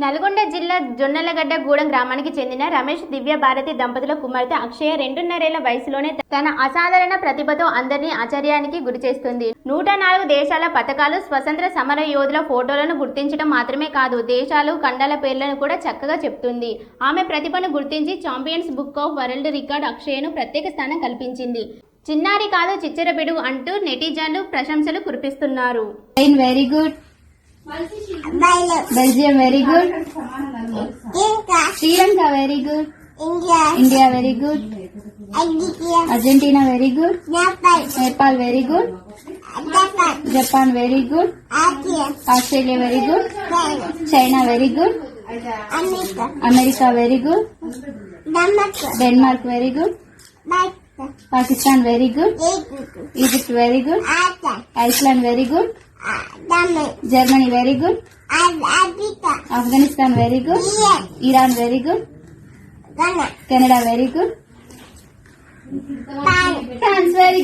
నల్గొండ జిల్లా జొన్నలగడ్డ గూడెం గ్రామానికి చెందిన రమేష్ దివ్య భారతి దంపతుల కుమార్తె అక్షయ 2.5 ఏళ్ల వయసులోనే తన అసాధారణ ప్రతిభతో అందరినీ ఆశ్చర్యానికి గురిచేస్తుంది. 104 దేశాల పతాకాలు, స్వతంత్ర సమర యోధుల ఫోటోలను గుర్తించడం మాత్రమే కాదు, దేశాలు, ఖండాల పేర్లను కూడా చక్కగా చెప్తుంది. ఆమె ప్రతిభను గుర్తించి champions book of world record అక్షయను ప్రత్యేక స్థానం కల్పించింది. చిన్నారి కాదు చిచ్చరబిడు అంటూ నెటిజన్లు ప్రశంసలు కురిపిస్తున్నారు. Very good. Belgium very good. Sri Lanka very good. India very good. Argentina very good. Nepal very good. Japan very good. Australia very good. China very good. America very good. Denmark very good. Pakistan very good. Egypt very good. Iceland very good. Germany very good. Afghanistan very good. Iran very good. Canada very good. France very good.